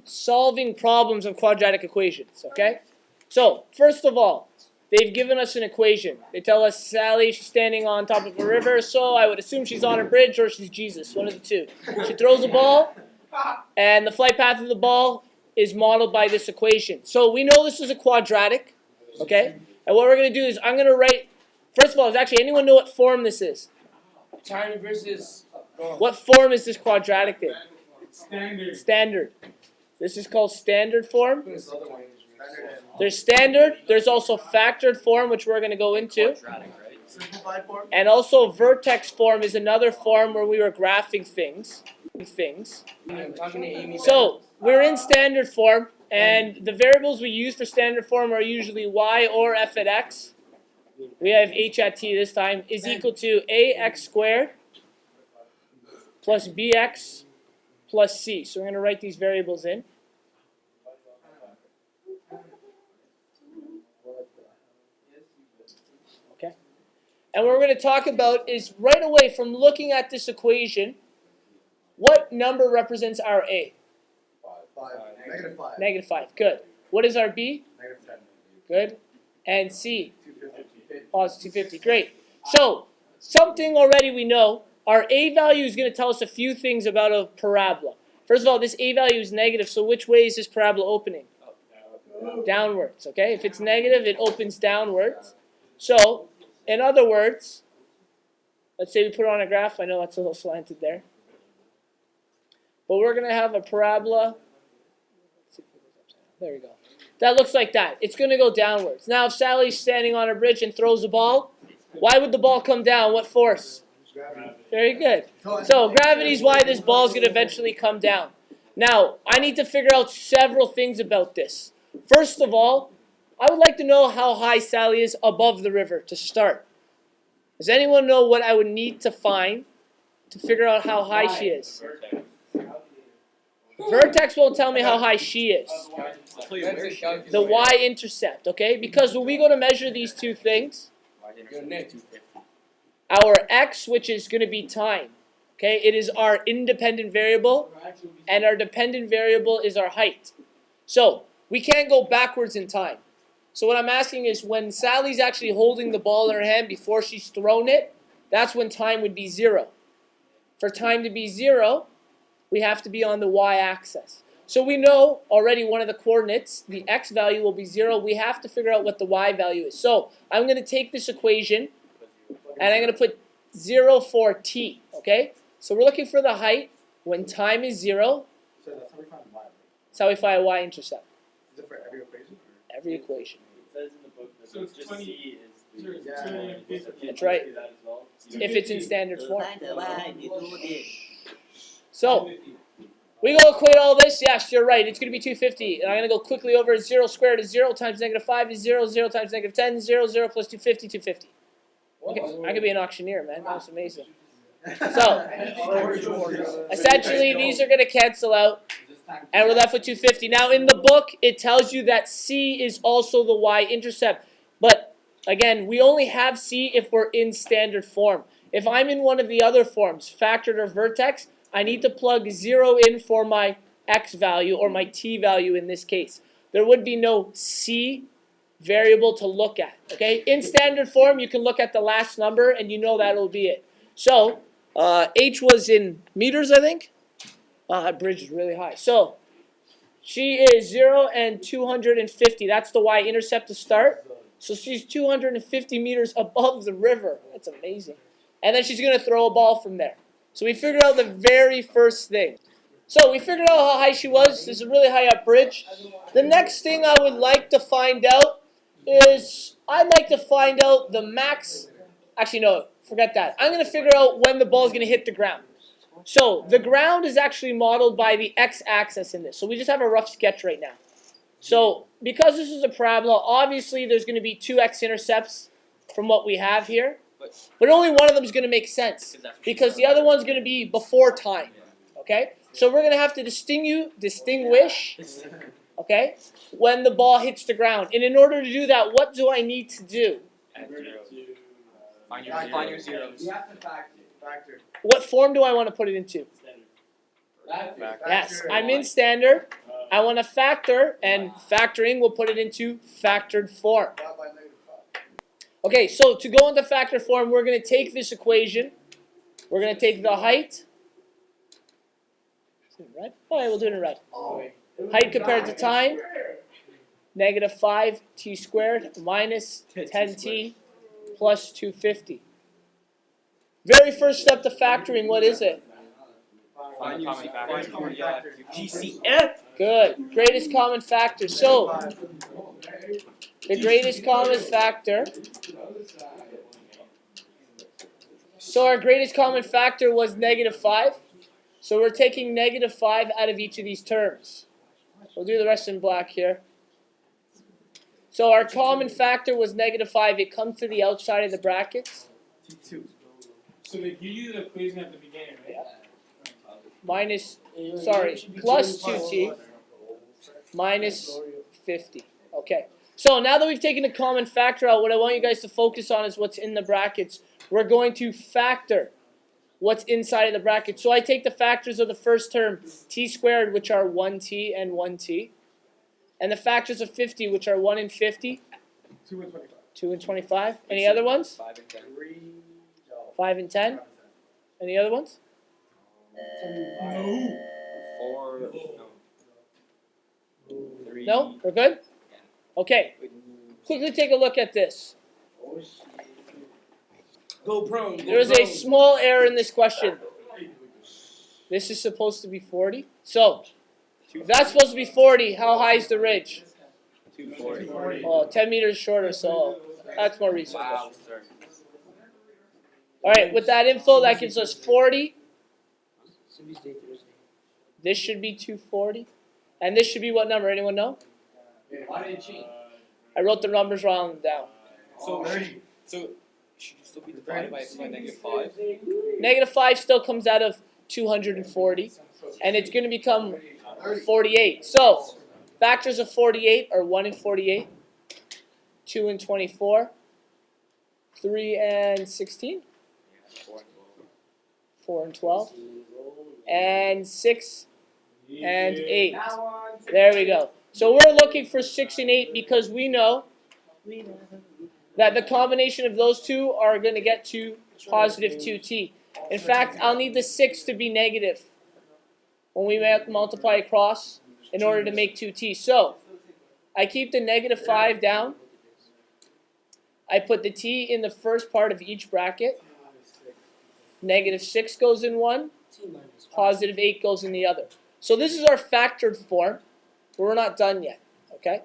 solving problems of quadratic equations, okay? So, first of all, they've given us an equation. They tell us Sally, she's standing on top of a river, so I would assume she's on a bridge or she's Jesus, one of the two. She throws a ball, and the flight path of the ball is modeled by this equation. So we know this is a quadratic, okay? And what we're going to do is I'm going to write, first of all, does actually anyone know what form this is? Time versus... What form is this quadratic in? Standard. Standard. This is called standard form. There's standard. There's also factored form, which we're going to go into. And also vertex form is another form where we were graphing things. So we're in standard form, and the variables we use for standard form are usually y or f at x. We have h at t this time is equal to ax squared plus bx plus c. So we're going to write these variables in. Okay. And what we're going to talk about is right away from looking at this equation, what number represents our a? 5. Negative 5. Negative 5. Good. What is our b? Negative 10. Good. And c? 250. Positive 250. Great. So, something already we know. Our a value is going to tell us a few things about a parabola. First of all, this a value is negative, so which way is this parabola opening? Downwards, okay? If it's negative, it opens downwards. So, in other words, let's say we put it on a graph. I know that's a little slanted there. But we're going to have a parabola. There we go. That looks like that. It's going to go downwards. Now, if Sally's standing on a bridge and throws a ball, why would the ball come down? What force? Gravity. Very good. So gravity is why this ball is going to eventually come down. Now, I need to figure out several things about this. First of all, I would like to know how high Sally is above the river to start. Does anyone know what I would need to find to figure out how high she is? Vertex won't tell me how high she is. The y-intercept, okay? Because when we go to measure these two things, our x, which is going to be time, okay? It is our independent variable, and our dependent variable is our height. So, we can't go backwards in time. So what I'm asking is, when Sally's actually holding the ball in her hand before she's thrown it, that's when time would be 0. For time to be 0, we have to be on the y-axis. So we know already one of the coordinates, the x value will be 0. We have to figure out what the y value is. So I'm going to take this equation, and I'm going to put 0 for t, okay? So we're looking for the height when time is 0. So that's how we find y. That's how we find y-intercept. Is it for every equation? Every equation. It says in the book that So it's just 20 C is the... That's right. That as well. If it's in standard form. So So, we go equate all this. Yes, you're right. It's going to be 250. And I'm going to go quickly over 0 squared is 0 times negative 5 is 0. 0 times negative 10 is 0. 0 plus 250, 250. I could be an auctioneer, man. That's amazing. So, essentially, these are going to cancel out. And we're left with 250. Now, in the book, it tells you that C is also the y-intercept. But, again, we only have C if we're in standard form. If I'm in one of the other forms, factored or vertex, I need to plug 0 in for my x value, or my t value in this case. There would be no C variable to look at. Okay? In standard form, you can look at the last number, and you know that'll be it. So, H was in meters, I think. That bridge is really high. So, she is 0 and 250. That's the y-intercept to start. So she's 250 meters above the river. That's amazing. And then she's going to throw a ball from there. So we figured out the very first thing. So we figured out how high she was. This is a really high up bridge. The next thing I would like to find out is, I'd like to find out the max. Actually, no, forget that. I'm going to figure out when the ball is going to hit the ground. So the ground is actually modeled by the x-axis in this. So we just have a rough sketch right now. So because this is a parabola, obviously there's going to be two x-intercepts from what we have here. But only one of them is going to make sense, because the other one's going to be before time. Okay? So we're going to have to distinguish, okay, when the ball hits the ground. And in order to do that, what do I need to do? Find your zeros. You have to factor. What form do I want to put it into? Yes, I'm in standard. I want to factor, and factoring will put it into factored form. Okay, so to go into factor form, we're going to take this equation. We're going to take the height. Is it in red? Oh, yeah, we'll do it in red. Height compared to time. Negative 5t squared minus 10t plus 250. Very first step to factoring, what is it? Find your common factor. Yeah. GCF. Good. Greatest common factor. So, the greatest common factor. So our greatest common factor was negative 5. So we're taking negative 5 out of each of these terms. We'll do the rest in black here. So our common factor was negative 5. It comes to the outside of the brackets. So they give you the equation at the beginning, right? Minus, sorry, plus 2t minus 50. Okay. So now that we've taken the common factor out, what I want you guys to focus on is what's in the brackets. We're going to factor what's inside of the bracket. So I take the factors of the first term, t squared, which are 1t and 1t. And the factors of 50, which are 1 and 50. 2 and 25. 2 and 25. Any other ones? 5 and 10. 5 and 10. Any other ones? 4. No. 3. No? We're good? Okay. Quickly take a look at this. Go prone. There is a small error in this question. This is supposed to be 40. So, if that's supposed to be 40, how high is the ridge? 240. Oh, 10 meters shorter, so that's more reasonable. Wow, sir. All right, with that info, that gives us 40. This should be 240. And this should be what number? Anyone know? Why did you cheat? I wrote the numbers wrong down. So should you still be divided by negative 5? Negative 5 still comes out of 240. And it's going to become 48. So, factors of 48 are 1 and 48, 2 and 24, 3 and 16, 4 and 12, and 6 and 8. There we go. So we're looking for 6 and 8 because we know that the combination of those two are going to get to positive 2t. In fact, I'll need the 6 to be negative when we multiply across in order to make 2t. So I keep the negative 5 down. I put the t in the first part of each bracket. Negative 6 goes in one. Positive 8 goes in the other. So this is our factored form, but we're not done yet. Okay?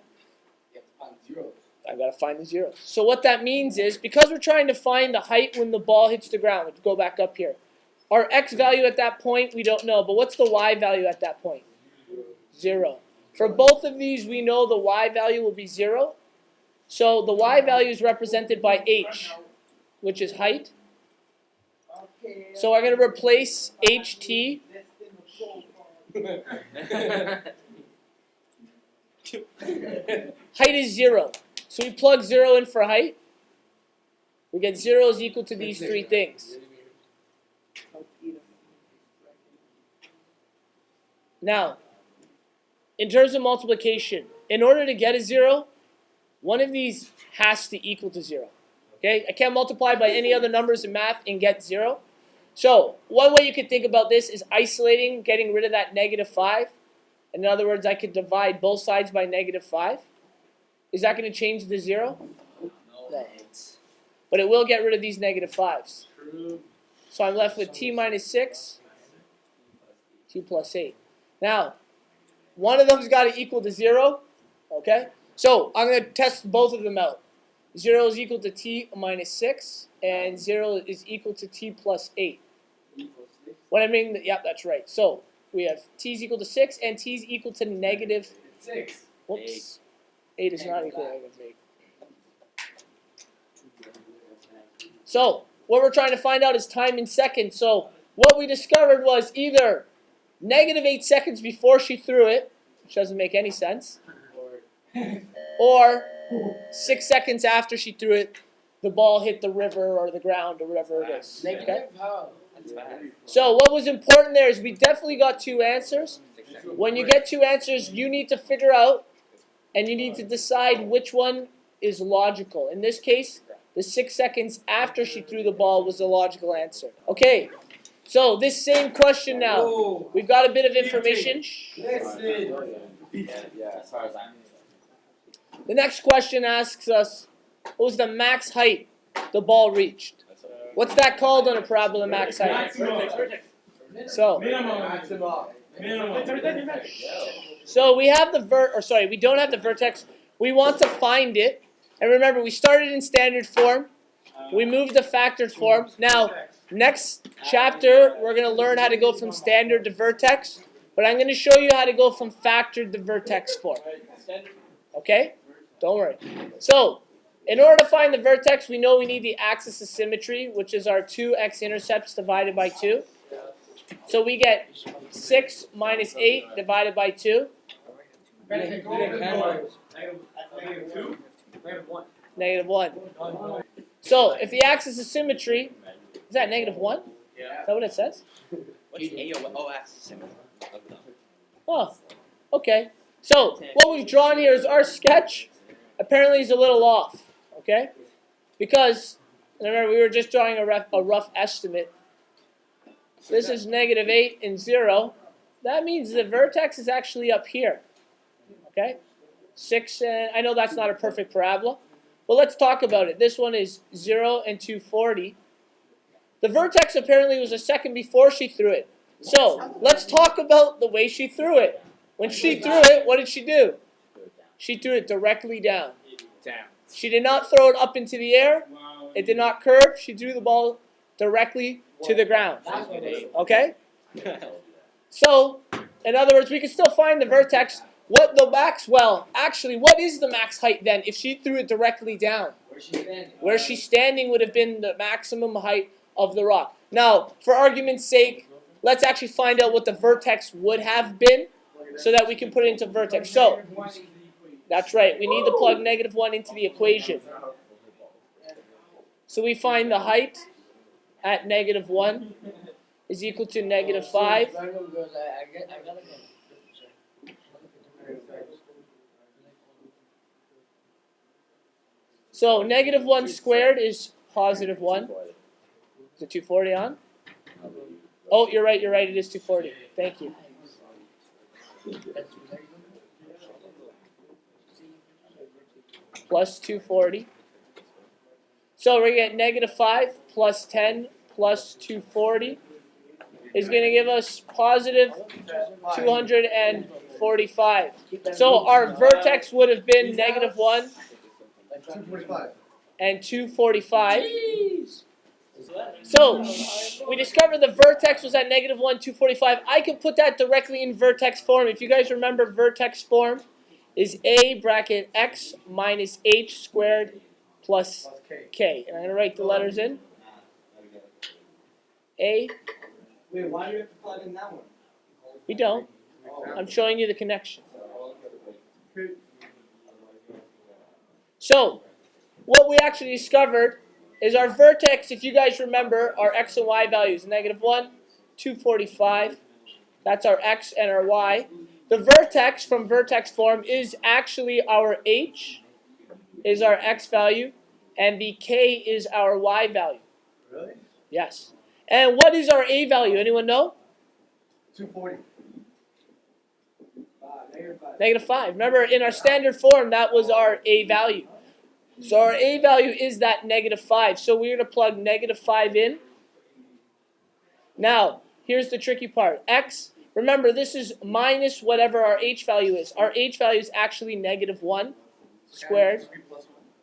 I've got to find the zeros. So what that means is, because we're trying to find the height when the ball hits the ground, let's go back up here. Our x value at that point, we don't know, but what's the y value at that point? 0. For both of these, we know the y value will be 0. So the y value is represented by h, which is height. So I'm going to replace ht. Height is 0. So we plug 0 in for height. We get 0 is equal to these three things. Now, in terms of multiplication, in order to get a 0, one of these has to equal to 0. Okay? I can't multiply by any other numbers in math and get 0. So, one way you could think about this is isolating, getting rid of that negative 5. In other words, I could divide both sides by negative 5. Is that going to change the 0? No. But it will get rid of these negative 5s. So I'm left with t minus 6, t plus 8. Now, one of them's got to equal to 0. Okay? So I'm going to test both of them out. 0 is equal to t minus 6, and 0 is equal to t plus 8. What I mean, yep, that's right. So we have t is equal to 6, and t is equal to negative 6. Whoops. 8 is not equal to negative 8. So what we're trying to find out is time in seconds. So what we discovered was either negative 8 seconds before she threw it, which doesn't make any sense, or 6 seconds after she threw it, the ball hit the river or the ground or whatever it is. Okay? Negative how? That's bad. So what was important there is we definitely got two answers. When you get two answers, you need to figure out and you need to decide which one is logical. In this case, the 6 seconds after she threw the ball was the logical answer. Okay, so this same question now. Oh. We've got a bit of information. Listen. The next question asks us, what was the max height the ball reached? What's that called on a parabola, max height? So, so we have the we don't have the vertex. We want to find it. And remember, we started in standard form. We moved to factored form. Now, next chapter, we're going to learn how to go from standard to vertex. But I'm going to show you how to go from factored to vertex form. Okay? Don't worry. So, in order to find the vertex, we know we need the axis of symmetry, which is our two x-intercepts divided by 2. So we get 6 minus 8 divided by 2. -1. So if the axis of symmetry, is that -1? Is that what it says? What's AOS? Oh, okay. So what we've drawn here is our sketch. Apparently is a little off, okay? Because, remember, we were just drawing a rough estimate. This is -8 and 0. That means the vertex is actually up here, okay? 6, and I know that's not a perfect parabola, but let's talk about it. This one is 0 and 240. The vertex apparently was a second before she threw it. So let's talk about the way she threw it. When she threw it, what did she do? She threw it directly down. She did not throw it up into the air. It did not curve. She threw the ball directly to the ground. Okay? So, in other words, we can still find the vertex. What is the max height then if she threw it directly down? Where she's standing would have been the maximum height of the rock. Now, for argument's sake, let's actually find out what the vertex would have been so that we can put it into vertex. So, that's right. We need to plug -1 into the equation. So we find the height at -1 is equal to -5. So -1 squared is +1. Is it 240 on? Oh, you're right. It is 240. Thank you. Plus 240. So we're going to get -5 plus 10 plus 240 is going to give us positive 245. So our vertex would have been -1 and 245. So we discovered the vertex was at -1, 245. I can put that directly in vertex form. If you guys remember, vertex form is a bracket x minus h squared plus k. And I'm going to write the letters in. A. Wait, why do you have to plug in that one? We don't. I'm showing you the connection. So, what we actually discovered is our vertex, if you guys remember, our x and y values, -1, 245. That's our x and our y. The vertex from vertex form is actually our h, is our x value, and the k is our y value. Really? Yes. And what is our a value? Anyone know? 240. -5. Remember, in our standard form, that was our a value. So our a value is that -5. So we're going to plug -5 in. Now, here's the tricky part. X, remember, this is minus whatever our h value is. Our h value is actually -1 squared.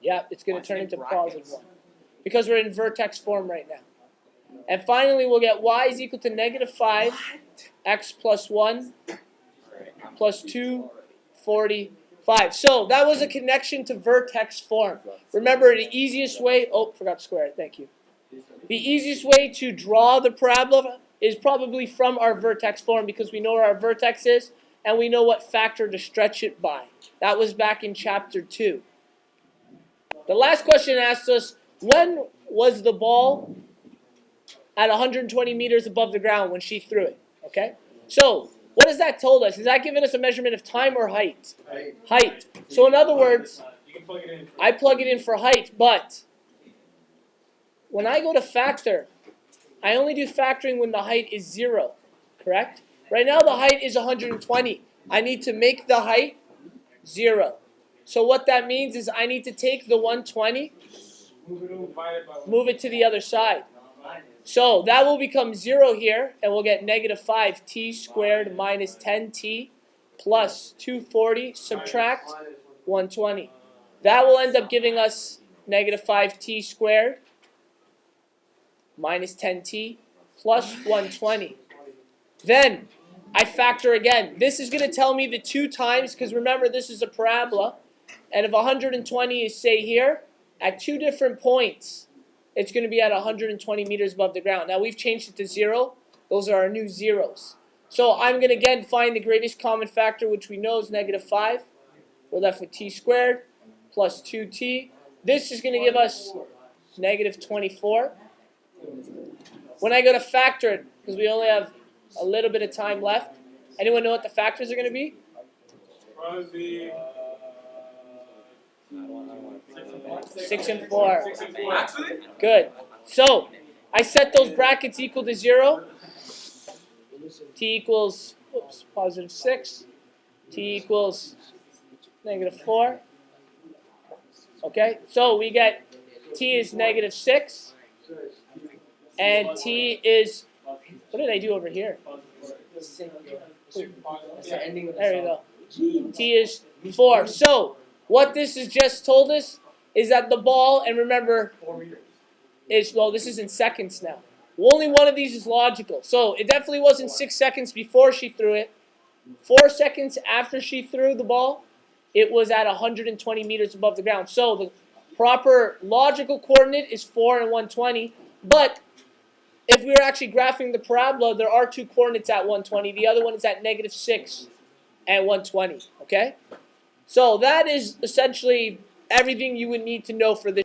Yeah, it's going to turn into +1 because we're in vertex form right now. And finally, we'll get y is equal to -5, x plus 1 plus 245. So that was a connection to vertex form. Remember, the easiest way, forgot to square it, thank you. The easiest way to draw the parabola is probably from our vertex form because we know where our vertex is and we know what factor to stretch it by. That was back in chapter 2. The last question asks us, when was the ball at 120 meters above the ground when she threw it? Okay? So, What has that told us? Is that giving us a measurement of time or height? Right. Height. So in other words, You can plug it in. I plug it in for height, but when I go to factor, I only do factoring when the height is 0, correct? Right now the height is 120. I need to make the height 0. So what that means is I need to take the 120, Divided by move it to the other side. So that will become 0 here, and we'll get negative 5t squared minus 10t plus 240, subtract 120. That will end up giving us negative 5t squared minus 10t plus 120. Then I factor again. This is going to tell me the 2 times, because remember this is a parabola, and if 120 is, say, here, at 2 different points, it's going to be at 120 meters above the ground. Now we've changed it to 0. Those are our new zeros. So I'm going to again find the greatest common factor, which we know is negative 5. We're left with t squared plus 2t. This is going to give us negative 24. When I go to factor it, because we only have a little bit of time left, anyone know what the factors are going to be? probably 6 and 4. 6 and 4. Actually? Good. So I set those brackets equal to 0. T equals, positive 6. T equals negative 4. Okay, so we get T is negative 6. And T is, what did I do over here? There we go. T is 4. So what this has just told us is that the ball, and remember, is, well, this is in seconds now. Only one of these is logical. So it definitely wasn't 6 seconds before she threw it. 4 seconds after she threw the ball, it was at 120 meters above the ground. So the proper logical coordinate is 4 and 120. But if we were actually graphing the parabola, there are 2 coordinates at 120. The other one is at negative 6 and 120. Okay? So that is essentially everything you would need to know for this.